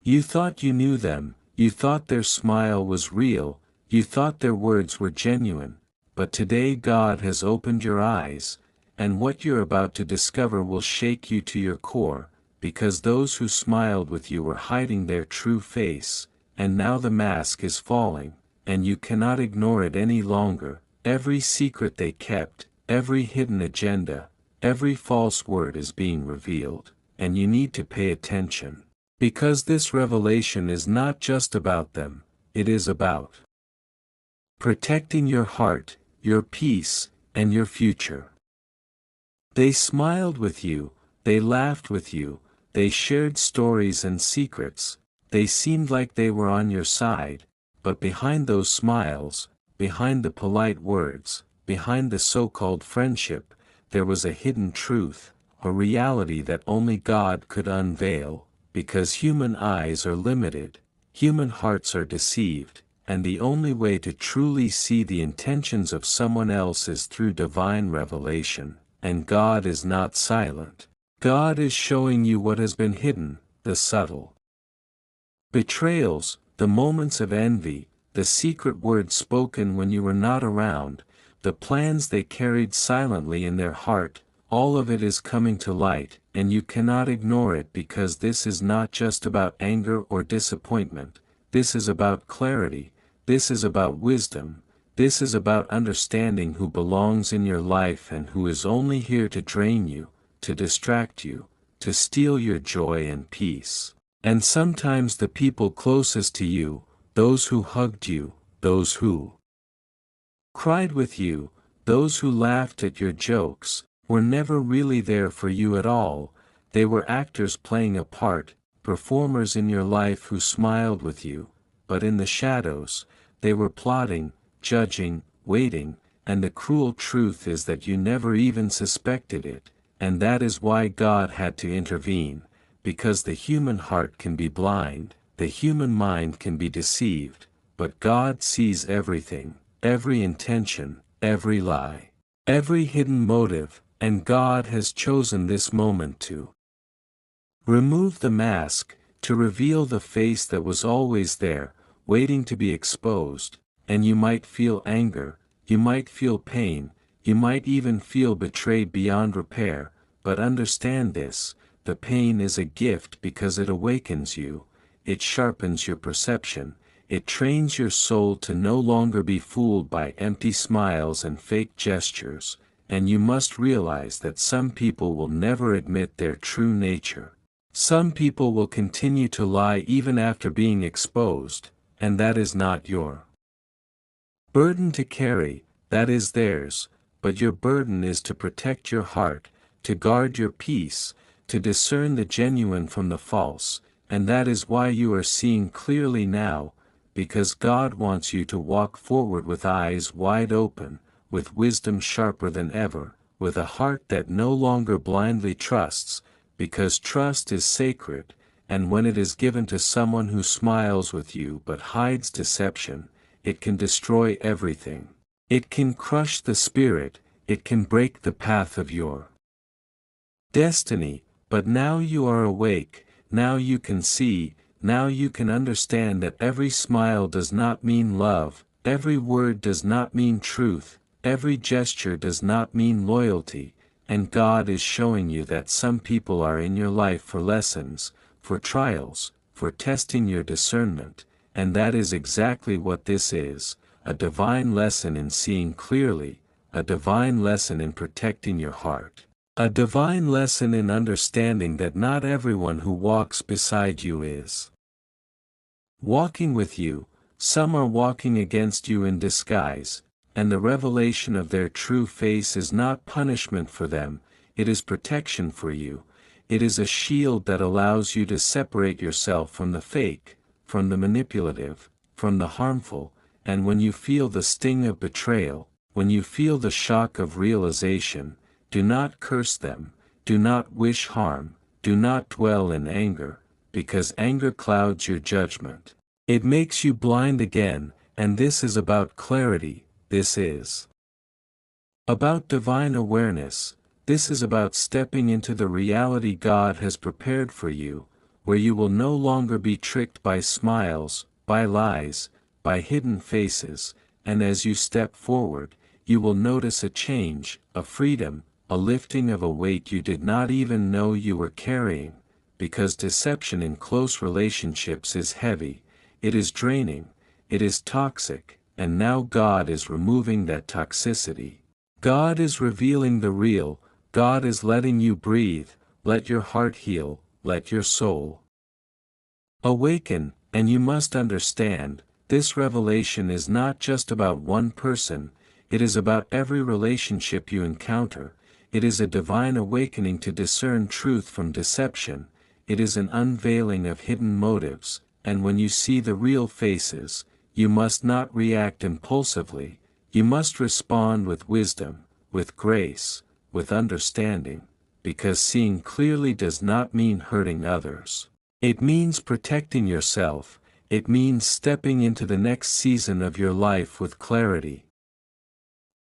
You thought you knew them, you thought their smile was real, you thought their words were genuine, but today God has opened your eyes, and what you're about to discover will shake you to your core, because those who smiled with you were hiding their true face, and now the mask is falling, and you cannot ignore it any longer. Every secret they kept, every hidden agenda, every false word is being revealed, and you need to pay attention. Because this revelation is not just about them, it is about protecting your heart, your peace, and your future. They smiled with you, they laughed with you, they shared stories and secrets, they seemed like they were on your side, but behind those smiles, behind the polite words, behind the so-called friendship, there was a hidden truth, a reality that only God could unveil, because human eyes are limited, human hearts are deceived, and the only way to truly see the intentions of someone else is through divine revelation, and God is not silent. God is showing you what has been hidden, the subtle betrayals, the moments of envy, the secret words spoken when you were not around, the plans they carried silently in their heart. All of it is coming to light, and you cannot ignore it because this is not just about anger or disappointment, this is about clarity, this is about wisdom, this is about understanding who belongs in your life and who is only here to drain you, to distract you, to steal your joy and peace. And sometimes the people closest to you, those who hugged you, those who cried with you, those who laughed at your jokes, were never really there for you at all. They were actors playing a part, performers in your life who smiled with you, but in the shadows, they were plotting, judging, waiting, and the cruel truth is that you never even suspected it, and that is why God had to intervene, because the human heart can be blind, the human mind can be deceived, but God sees everything, every intention, every lie, every hidden motive, and God has chosen this moment to remove the mask, to reveal the face that was always there, waiting to be exposed, and you might feel anger, you might feel pain, you might even feel betrayed beyond repair, but understand this, the pain is a gift because it awakens you, it sharpens your perception, it trains your soul to no longer be fooled by empty smiles and fake gestures, and you must realize that some people will never admit their true nature. Some people will continue to lie even after being exposed, and that is not your burden to carry, that is theirs, but your burden is to protect your heart, to guard your peace, to discern the genuine from the false, and that is why you are seeing clearly now, because God wants you to walk forward with eyes wide open, with wisdom sharper than ever, with a heart that no longer blindly trusts, because trust is sacred, and when it is given to someone who smiles with you but hides deception, it can destroy everything. It can crush the spirit, it can break the path of your destiny, but now you are awake, now you can see, now you can understand that every smile does not mean love, every word does not mean truth, every gesture does not mean loyalty, and God is showing you that some people are in your life for lessons, for trials, for testing your discernment, and that is exactly what this is, a divine lesson in seeing clearly, a divine lesson in protecting your heart. A divine lesson in understanding that not everyone who walks beside you is walking with you, some are walking against you in disguise, and the revelation of their true face is not punishment for them, it is protection for you, it is a shield that allows you to separate yourself from the fake, from the manipulative, from the harmful, and when you feel the sting of betrayal, when you feel the shock of realization, do not curse them, do not wish harm, do not dwell in anger, because anger clouds your judgment. It makes you blind again, and this is about clarity, this is about divine awareness, this is about stepping into the reality God has prepared for you, where you will no longer be tricked by smiles, by lies, by hidden faces, and as you step forward, you will notice a change, a freedom, a lifting of a weight you did not even know you were carrying, because deception in close relationships is heavy, it is draining, it is toxic, and now God is removing that toxicity. God is revealing the real, God is letting you breathe, let your heart heal, let your soul awaken, and you must understand, this revelation is not just about one person, it is about every relationship you encounter, it is a divine awakening to discern truth from deception, it is an unveiling of hidden motives, and when you see the real faces, you must not react impulsively, you must respond with wisdom, with grace, with understanding, because seeing clearly does not mean hurting others. It means protecting yourself, it means stepping into the next season of your life with clarity,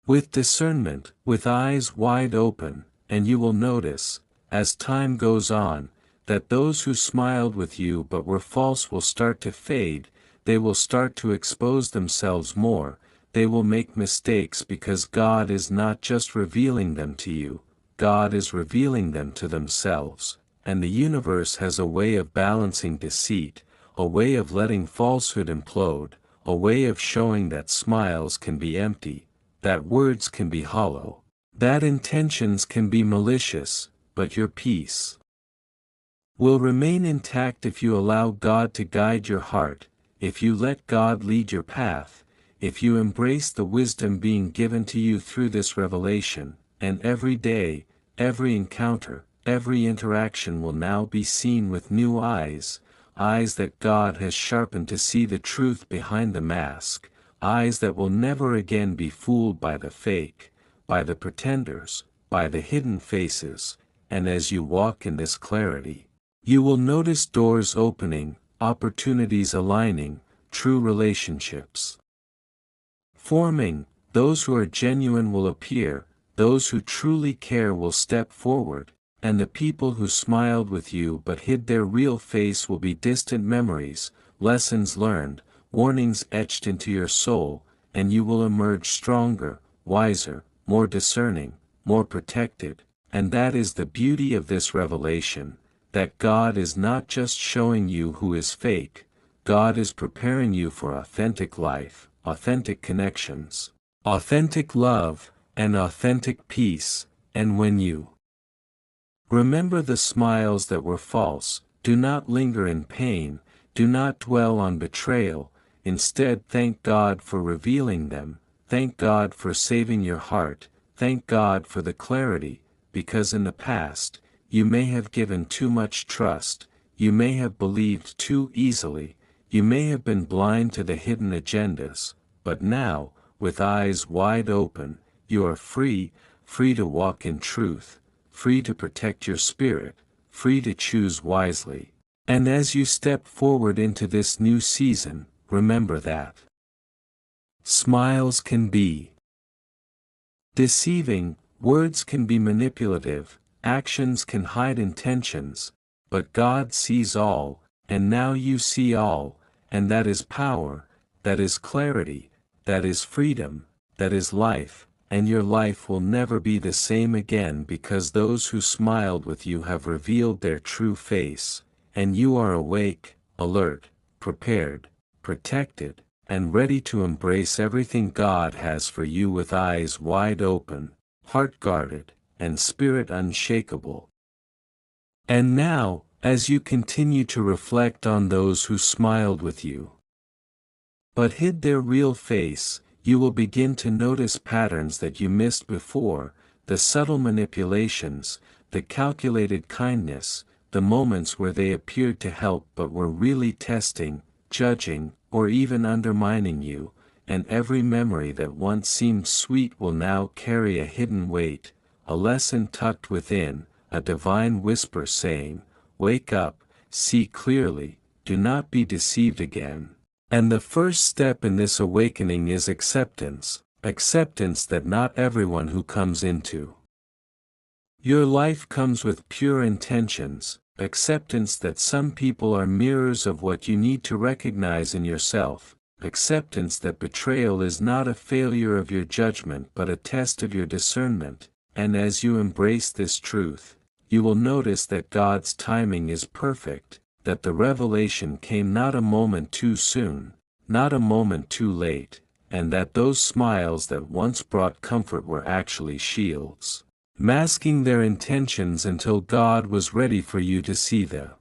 with discernment, with eyes wide open, and you will notice, as time goes on, that those who smiled with you but were false will start to fade, they will start to expose themselves more, they will make mistakes because God is not just revealing them to you, God is revealing them to themselves, and the universe has a way of balancing deceit, a way of letting falsehood implode, a way of showing that smiles can be empty, that words can be hollow, that intentions can be malicious, but your peace will remain intact if you allow God to guide your heart, if you let God lead your path, if you embrace the wisdom being given to you through this revelation, and every day, every encounter, every interaction will now be seen with new eyes, eyes that God has sharpened to see the truth behind the mask, eyes that will never again be fooled by the fake, by the pretenders, by the hidden faces, and as you walk in this clarity, you will notice doors opening, opportunities aligning, true relationships forming, those who are genuine will appear, those who truly care will step forward, and the people who smiled with you but hid their real face will be distant memories, lessons learned, warnings etched into your soul, and you will emerge stronger, wiser, more discerning, more protected, and that is the beauty of this revelation, that God is not just showing you who is fake, God is preparing you for authentic life, authentic connections, authentic love, and authentic peace, and when you remember the smiles that were false, do not linger in pain, do not dwell on betrayal, instead thank God for revealing them, thank God for saving your heart, thank God for the clarity, because in the past, you may have given too much trust, you may have believed too easily, you may have been blind to the hidden agendas, but now, with eyes wide open, you are free, free to walk in truth, free to protect your spirit, free to choose wisely. And as you step forward into this new season, remember that smiles can be deceiving, words can be manipulative, actions can hide intentions, but God sees all, and now you see all, and that is power, that is clarity, that is freedom, that is life, and your life will never be the same again because those who smiled with you have revealed their true face, and you are awake, alert, prepared, protected, and ready to embrace everything God has for you with eyes wide open, heart guarded, and spirit unshakable. And now, as you continue to reflect on those who smiled with you, but hid their real face, you will begin to notice patterns that you missed before, the subtle manipulations, the calculated kindness, the moments where they appeared to help but were really testing, judging, or even undermining you, and every memory that once seemed sweet will now carry a hidden weight, a lesson tucked within, a divine whisper saying, "Wake up, see clearly, do not be deceived again." And the first step in this awakening is acceptance, acceptance that not everyone who comes into your life comes with pure intentions, acceptance that some people are mirrors of what you need to recognize in yourself, acceptance that betrayal is not a failure of your judgment but a test of your discernment, and as you embrace this truth, you will notice that God's timing is perfect, that the revelation came not a moment too soon, not a moment too late, and that those smiles that once brought comfort were actually shields, masking their intentions until God was ready for you to see them.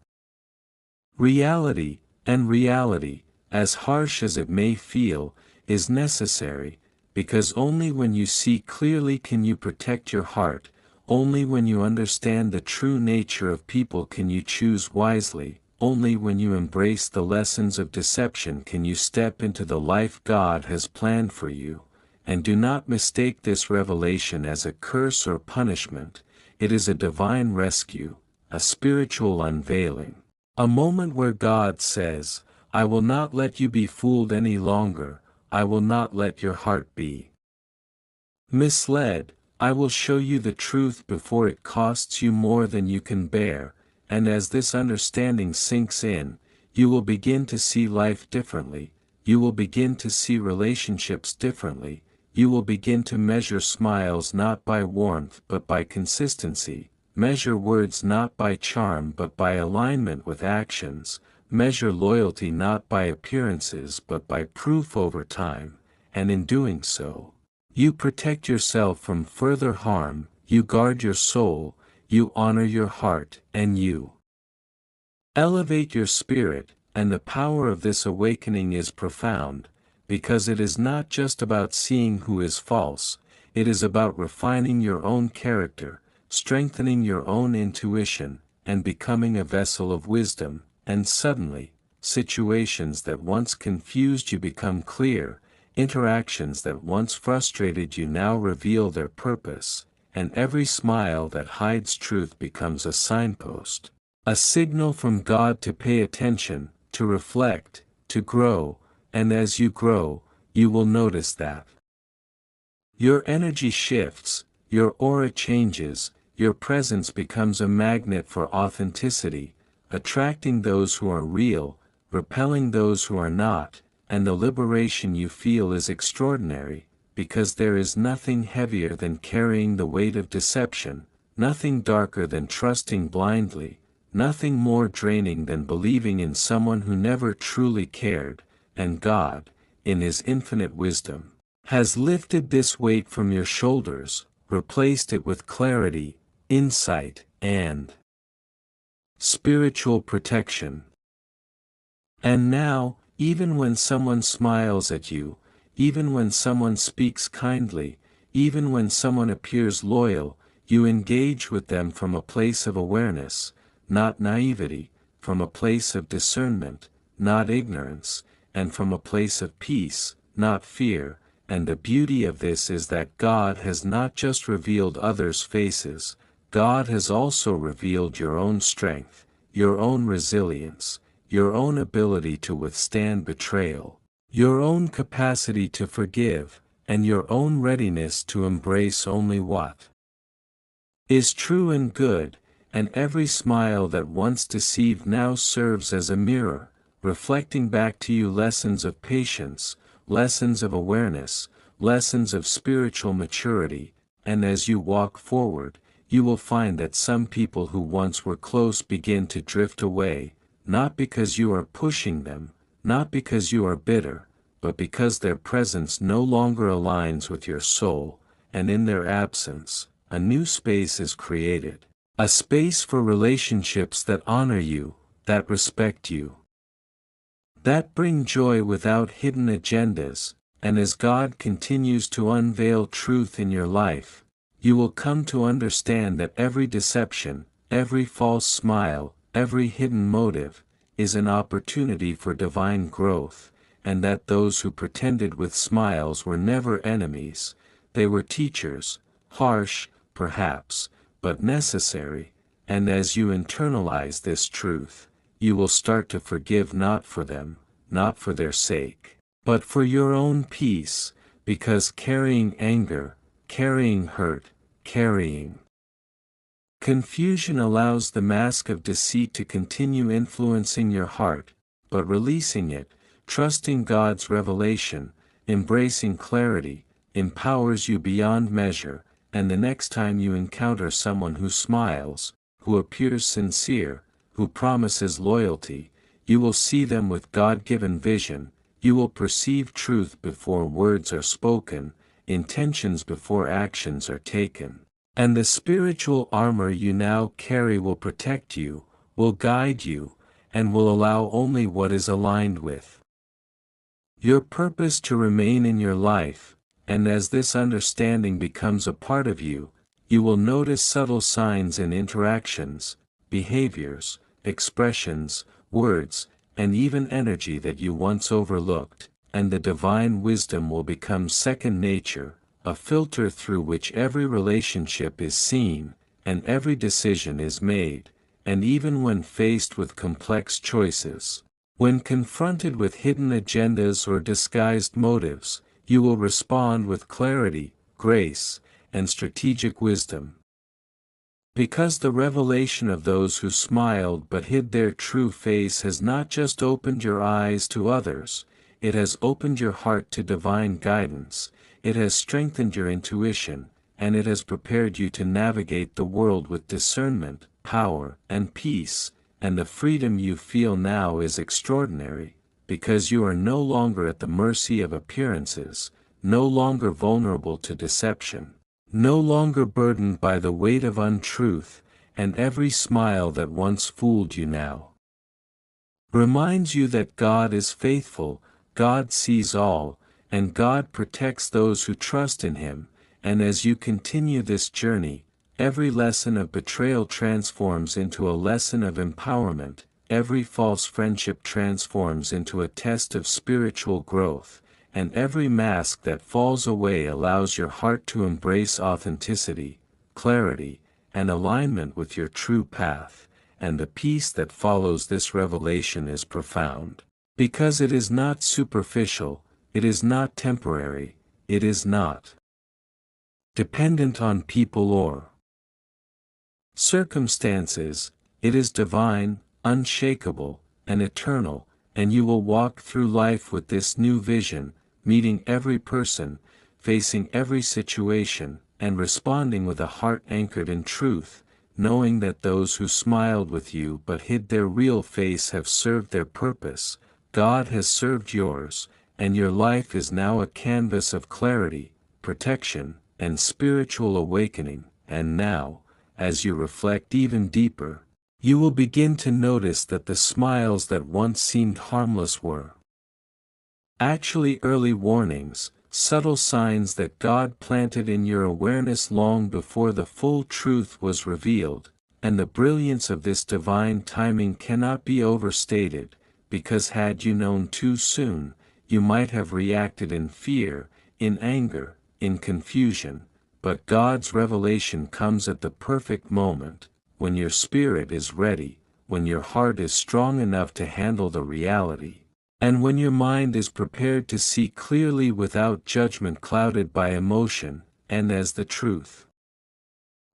Reality, and reality, as harsh as it may feel, is necessary, because only when you see clearly can you protect your heart, only when you understand the true nature of people can you choose wisely, only when you embrace the lessons of deception can you step into the life God has planned for you. And do not mistake this revelation as a curse or punishment, it is a divine rescue, a spiritual unveiling. A moment where God says, I will not let you be fooled any longer, I will not let your heart be misled, I will show you the truth before it costs you more than you can bear, and as this understanding sinks in, you will begin to see life differently, you will begin to see relationships differently, you will begin to measure smiles not by warmth but by consistency, measure words not by charm but by alignment with actions, measure loyalty not by appearances but by proof over time, and in doing so, you protect yourself from further harm, you guard your soul, you honor your heart, and you elevate your spirit, and the power of this awakening is profound, because it is not just about seeing who is false, it is about refining your own character, strengthening your own intuition, and becoming a vessel of wisdom, and suddenly, situations that once confused you become clear, interactions that once frustrated you now reveal their purpose, and every smile that hides truth becomes a signpost, a signal from God to pay attention, to reflect, to grow, and as you grow, you will notice that your energy shifts, your aura changes, your presence becomes a magnet for authenticity, attracting those who are real, repelling those who are not, and the liberation you feel is extraordinary, because there is nothing heavier than carrying the weight of deception, nothing darker than trusting blindly, nothing more draining than believing in someone who never truly cared, and God, in His infinite wisdom, has lifted this weight from your shoulders, replaced it with clarity, insight, and spiritual protection. And now, even when someone smiles at you, even when someone speaks kindly, even when someone appears loyal, you engage with them from a place of awareness, not naivety, from a place of discernment, not ignorance, and from a place of peace, not fear, and the beauty of this is that God has not just revealed others' faces, God has also revealed your own strength, your own resilience, your own ability to withstand betrayal, your own capacity to forgive, and your own readiness to embrace only what is true and good, and every smile that once deceived now serves as a mirror, reflecting back to you lessons of patience, lessons of awareness, lessons of spiritual maturity, and as you walk forward, you will find that some people who once were close begin to drift away, not because you are pushing them, not because you are bitter, but because their presence no longer aligns with your soul, and in their absence, a new space is created. A space for relationships that honor you, that respect you, that bring joy without hidden agendas, and as God continues to unveil truth in your life, you will come to understand that every deception, every false smile, every hidden motive, is an opportunity for divine growth, and that those who pretended with smiles were never enemies, they were teachers, harsh, perhaps, but necessary, and as you internalize this truth, you will start to forgive not for them, not for their sake, but for your own peace, because carrying anger, carrying hurt, carrying Confusion allows the mask of deceit to continue influencing your heart, but releasing it, trusting God's revelation, embracing clarity, empowers you beyond measure, and the next time you encounter someone who smiles, who appears sincere, who promises loyalty, you will see them with God-given vision, you will perceive truth before words are spoken, intentions before actions are taken. And the spiritual armor you now carry will protect you, will guide you, and will allow only what is aligned with your purpose to remain in your life, and as this understanding becomes a part of you, you will notice subtle signs in interactions, behaviors, expressions, words, and even energy that you once overlooked, and the divine wisdom will become second nature, a filter through which every relationship is seen, and every decision is made, and even when faced with complex choices, when confronted with hidden agendas or disguised motives, you will respond with clarity, grace, and strategic wisdom. Because the revelation of those who smiled but hid their true face has not just opened your eyes to others, it has opened your heart to divine guidance, it has strengthened your intuition, and it has prepared you to navigate the world with discernment, power, and peace, and the freedom you feel now is extraordinary, because you are no longer at the mercy of appearances, no longer vulnerable to deception, no longer burdened by the weight of untruth, and every smile that once fooled you now reminds you that God is faithful, God sees all, and God protects those who trust in Him, and as you continue this journey, every lesson of betrayal transforms into a lesson of empowerment, every false friendship transforms into a test of spiritual growth, and every mask that falls away allows your heart to embrace authenticity, clarity, and alignment with your true path, and the peace that follows this revelation is profound. Because it is not superficial, it is not temporary, it is not dependent on people or circumstances, it is divine, unshakable, and eternal, and you will walk through life with this new vision, meeting every person, facing every situation, and responding with a heart anchored in truth, knowing that those who smiled with you but hid their real face have served their purpose, God has served yours, and your life is now a canvas of clarity, protection, and spiritual awakening, and now, as you reflect even deeper, you will begin to notice that the smiles that once seemed harmless were actually early warnings, subtle signs that God planted in your awareness long before the full truth was revealed, and the brilliance of this divine timing cannot be overstated, because had you known too soon, you might have reacted in fear, in anger, in confusion, but God's revelation comes at the perfect moment, when your spirit is ready, when your heart is strong enough to handle the reality, and when your mind is prepared to see clearly without judgment clouded by emotion, and as the truth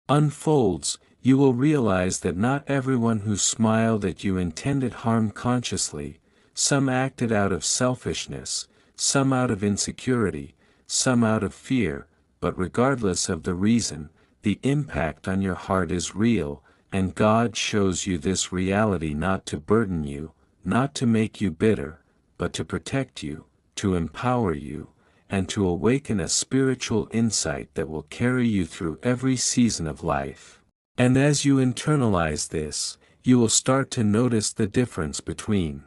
unfolds, you will realize that not everyone who smiled at you intended harm consciously. Some acted out of selfishness, some out of insecurity, some out of fear, but regardless of the reason, the impact on your heart is real, and God shows you this reality not to burden you, not to make you bitter, but to protect you, to empower you, and to awaken a spiritual insight that will carry you through every season of life. And as you internalize this, you will start to notice the difference between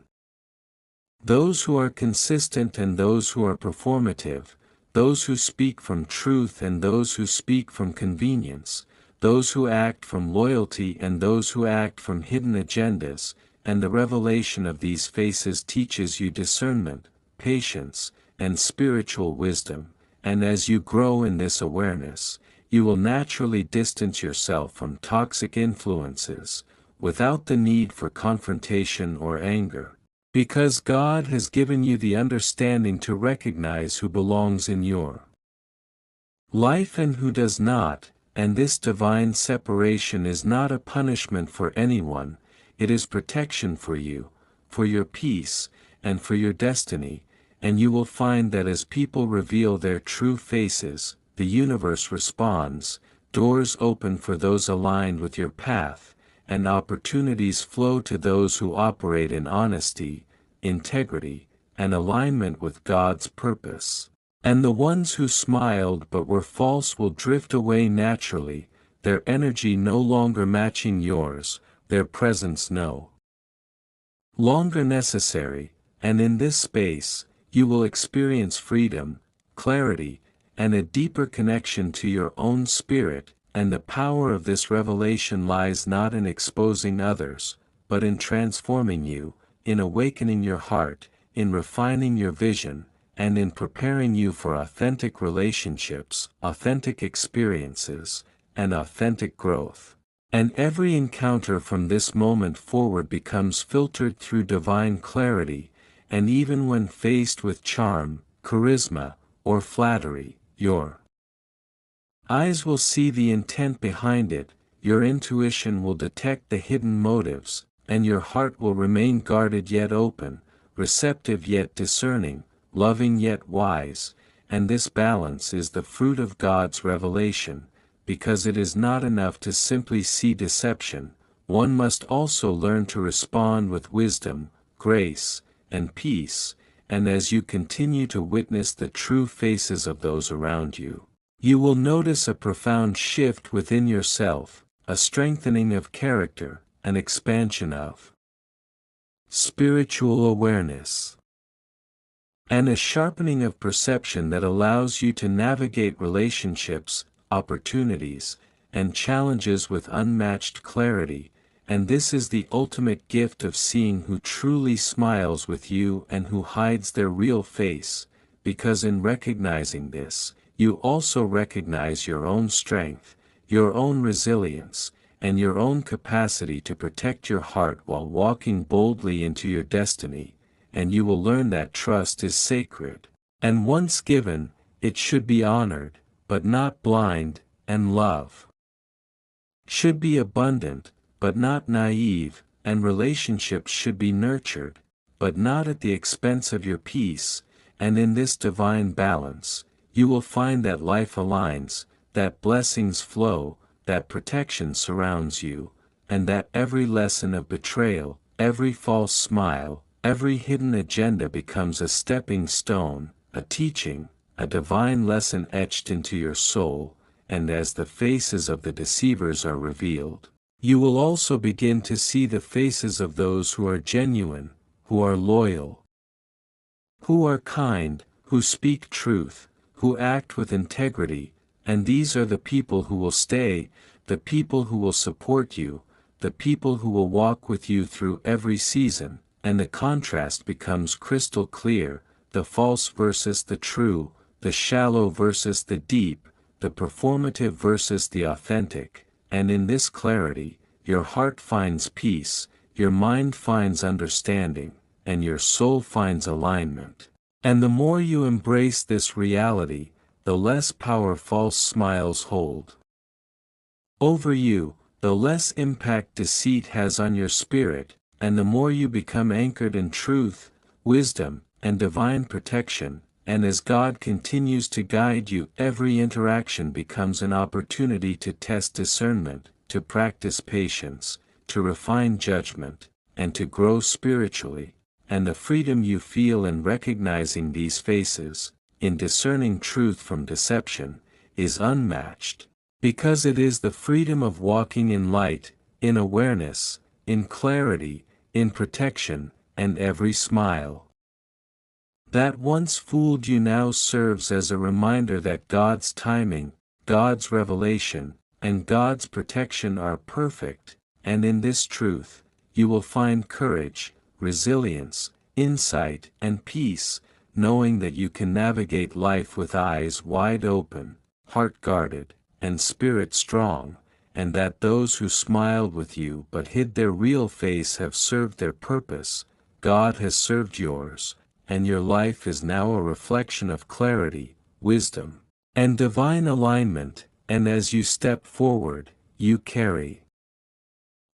those who are consistent and those who are performative, those who speak from truth and those who speak from convenience, those who act from loyalty and those who act from hidden agendas, and the revelation of these faces teaches you discernment, patience, and spiritual wisdom, and as you grow in this awareness, you will naturally distance yourself from toxic influences, without the need for confrontation or anger. Because God has given you the understanding to recognize who belongs in your life and who does not, and this divine separation is not a punishment for anyone, it is protection for you, for your peace, and for your destiny, and you will find that as people reveal their true faces, the universe responds, doors open for those aligned with your path, and opportunities flow to those who operate in honesty, integrity, and alignment with God's purpose. And the ones who smiled but were false will drift away naturally, their energy no longer matching yours, their presence no longer necessary, and in this space, you will experience freedom, clarity, and a deeper connection to your own spirit, and the power of this revelation lies not in exposing others, but in transforming you, in awakening your heart, in refining your vision, and in preparing you for authentic relationships, authentic experiences, and authentic growth. And every encounter from this moment forward becomes filtered through divine clarity, and even when faced with charm, charisma, or flattery, your eyes will see the intent behind it, your intuition will detect the hidden motives, and your heart will remain guarded yet open, receptive yet discerning, loving yet wise, and this balance is the fruit of God's revelation, because it is not enough to simply see deception, one must also learn to respond with wisdom, grace, and peace, and as you continue to witness the true faces of those around you, you will notice a profound shift within yourself, a strengthening of character, an expansion of spiritual awareness, and a sharpening of perception that allows you to navigate relationships, opportunities, and challenges with unmatched clarity, and this is the ultimate gift of seeing who truly smiles with you and who hides their real face, because in recognizing this, you also recognize your own strength, your own resilience, and your own capacity to protect your heart while walking boldly into your destiny, and you will learn that trust is sacred, and once given, it should be honored, but not blind, and love should be abundant, but not naive, and relationships should be nurtured, but not at the expense of your peace, and in this divine balance, you will find that life aligns, that blessings flow, that protection surrounds you, and that every lesson of betrayal, every false smile, every hidden agenda becomes a stepping stone, a teaching, a divine lesson etched into your soul, and as the faces of the deceivers are revealed, you will also begin to see the faces of those who are genuine, who are loyal, who are kind, who speak truth, who act with integrity, and these are the people who will stay, the people who will support you, the people who will walk with you through every season, and the contrast becomes crystal clear, the false versus the true, the shallow versus the deep, the performative versus the authentic, and in this clarity, your heart finds peace, your mind finds understanding, and your soul finds alignment. And the more you embrace this reality, the less power false smiles hold over you, the less impact deceit has on your spirit, and the more you become anchored in truth, wisdom, and divine protection, and as God continues to guide you, every interaction becomes an opportunity to test discernment, to practice patience, to refine judgment, and to grow spiritually, and the freedom you feel in recognizing these faces, in discerning truth from deception, is unmatched, because it is the freedom of walking in light, in awareness, in clarity, in protection, and every smile that once fooled you now serves as a reminder that God's timing, God's revelation, and God's protection are perfect, and in this truth, you will find courage, resilience, insight, and peace, knowing that you can navigate life with eyes wide open, heart guarded, and spirit strong, and that those who smiled with you but hid their real face have served their purpose, God has served yours, and your life is now a reflection of clarity, wisdom, and divine alignment, and as you step forward, you carry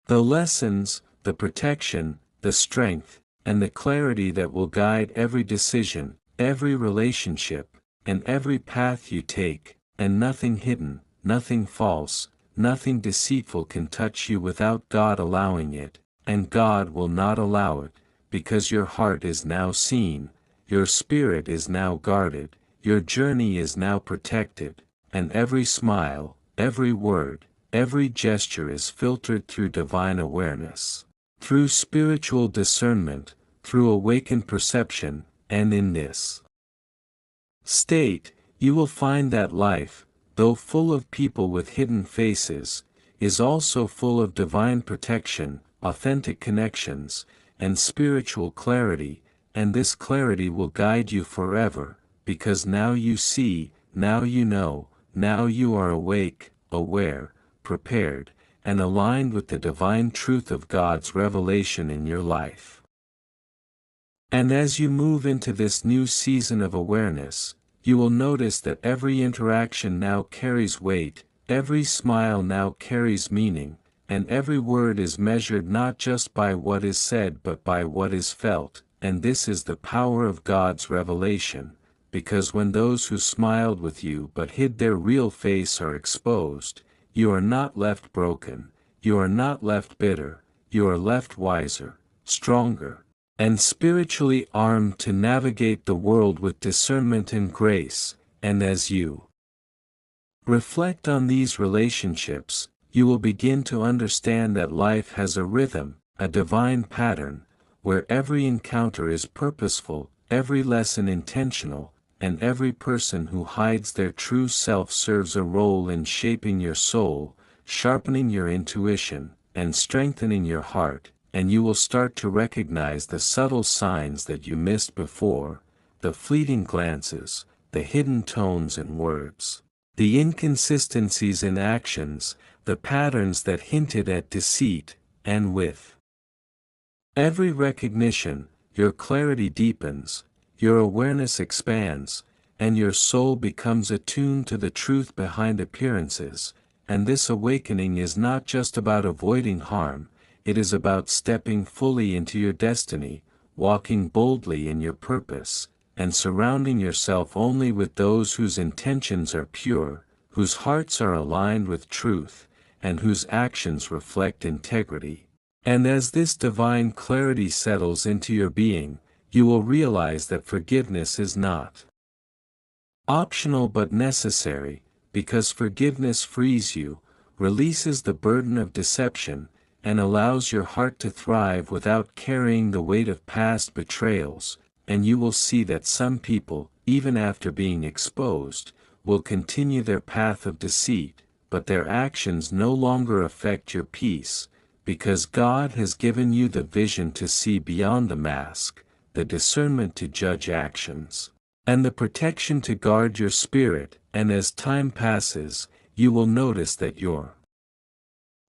the lessons, the protection, the strength, and the clarity that will guide every decision, every relationship, and every path you take, and nothing hidden, nothing false, nothing deceitful can touch you without God allowing it, and God will not allow it, because your heart is now seen, your spirit is now guarded, your journey is now protected, and every smile, every word, every gesture is filtered through divine awareness, through spiritual discernment, through awakened perception, and in this state, you will find that life, though full of people with hidden faces, is also full of divine protection, authentic connections, and spiritual clarity, and this clarity will guide you forever, because now you see, now you know, now you are awake, aware, prepared, and aligned with the divine truth of God's revelation in your life. And as you move into this new season of awareness, you will notice that every interaction now carries weight, every smile now carries meaning, and every word is measured not just by what is said but by what is felt, and this is the power of God's revelation, because when those who smiled with you but hid their real face are exposed, you are not left broken, you are not left bitter, you are left wiser, stronger, and spiritually armed to navigate the world with discernment and grace, and as you reflect on these relationships, you will begin to understand that life has a rhythm, a divine pattern, where every encounter is purposeful, every lesson intentional, and every person who hides their true self serves a role in shaping your soul, sharpening your intuition, and strengthening your heart, and you will start to recognize the subtle signs that you missed before, the fleeting glances, the hidden tones in words, the inconsistencies in actions, the patterns that hinted at deceit, and with every recognition, your clarity deepens, your awareness expands, and your soul becomes attuned to the truth behind appearances, and this awakening is not just about avoiding harm, it is about stepping fully into your destiny, walking boldly in your purpose, and surrounding yourself only with those whose intentions are pure, whose hearts are aligned with truth, and whose actions reflect integrity. And as this divine clarity settles into your being, you will realize that forgiveness is not optional but necessary, because forgiveness frees you, releases the burden of deception, and allows your heart to thrive without carrying the weight of past betrayals, and you will see that some people, even after being exposed, will continue their path of deceit, but their actions no longer affect your peace, because God has given you the vision to see beyond the mask, the discernment to judge actions, and the protection to guard your spirit, and as time passes, you will notice that your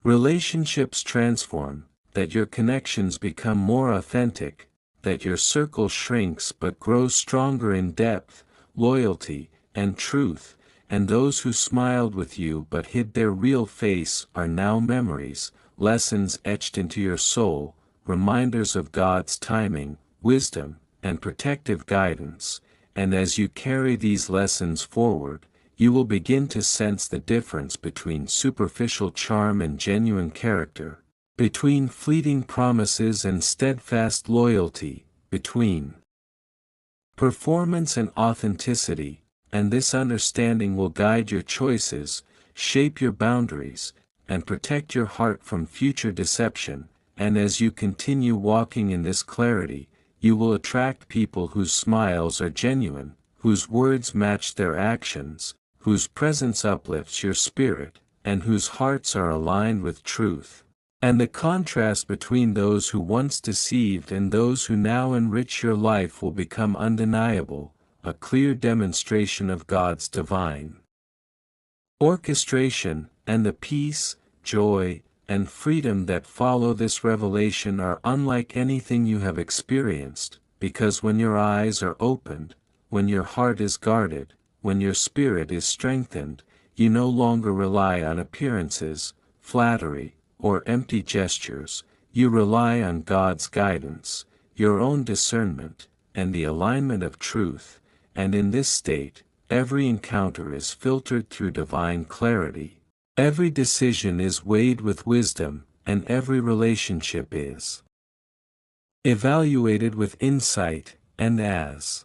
relationships transform, that your connections become more authentic, that your circle shrinks but grows stronger in depth, loyalty, and truth, and those who smiled with you but hid their real face are now memories, lessons etched into your soul, reminders of God's timing, wisdom, and protective guidance, and as you carry these lessons forward, you will begin to sense the difference between superficial charm and genuine character, between fleeting promises and steadfast loyalty, between performance and authenticity, and this understanding will guide your choices, shape your boundaries, and protect your heart from future deception, and as you continue walking in this clarity, you will attract people whose smiles are genuine, whose words match their actions, whose presence uplifts your spirit, and whose hearts are aligned with truth. And the contrast between those who once deceived and those who now enrich your life will become undeniable, a clear demonstration of God's divine orchestration, and the peace, joy, and freedom that follow this revelation are unlike anything you have experienced, because when your eyes are opened, when your heart is guarded, when your spirit is strengthened, you no longer rely on appearances, flattery, or empty gestures. You rely on God's guidance, your own discernment, and the alignment of truth, and in this state, every encounter is filtered through divine clarity. Every decision is weighed with wisdom, and every relationship is evaluated with insight, and as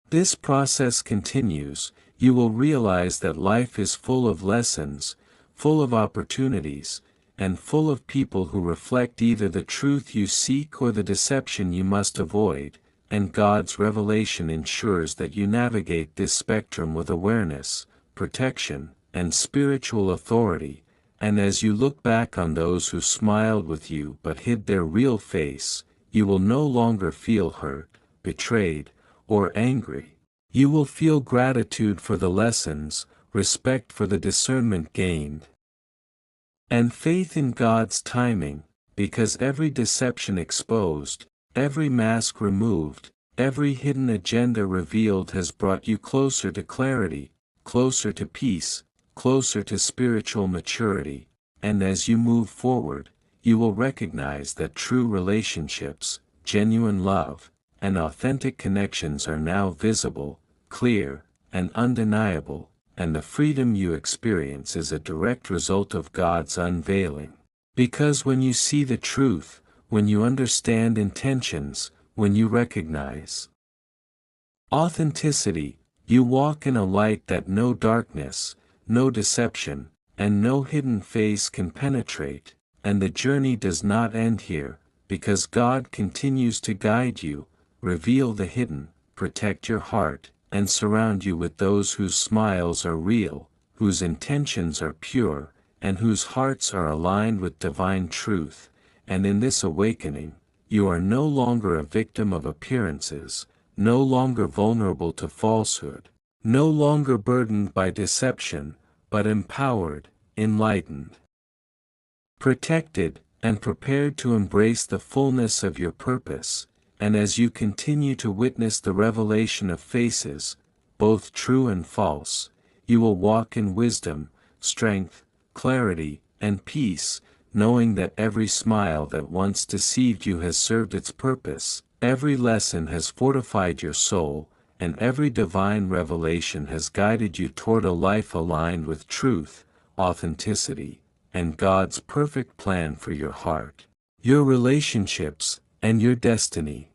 this process continues, you will realize that life is full of lessons, full of opportunities, and full of people who reflect either the truth you seek or the deception you must avoid, and God's revelation ensures that you navigate this spectrum with awareness, protection, and spiritual authority, and as you look back on those who smiled with you but hid their real face, you will no longer feel hurt, betrayed, or angry. You will feel gratitude for the lessons, respect for the discernment gained, and faith in God's timing, because every deception exposed, every mask removed, every hidden agenda revealed has brought you closer to clarity, closer to peace, closer to spiritual maturity, and as you move forward, you will recognize that true relationships, genuine love, and authentic connections are now visible, clear, and undeniable, and the freedom you experience is a direct result of God's unveiling. Because when you see the truth, when you understand intentions, when you recognize authenticity, you walk in a light that no darkness, no deception, and no hidden face can penetrate, and the journey does not end here, because God continues to guide you, reveal the hidden, protect your heart, and surround you with those whose smiles are real, whose intentions are pure, and whose hearts are aligned with divine truth, and in this awakening, you are no longer a victim of appearances, no longer vulnerable to falsehood, no longer burdened by deception, but empowered, enlightened, protected, and prepared to embrace the fullness of your purpose. And as you continue to witness the revelation of faces, both true and false, you will walk in wisdom, strength, clarity, and peace, knowing that every smile that once deceived you has served its purpose, every lesson has fortified your soul, and every divine revelation has guided you toward a life aligned with truth, authenticity, and God's perfect plan for your heart, your relationships, and your destiny.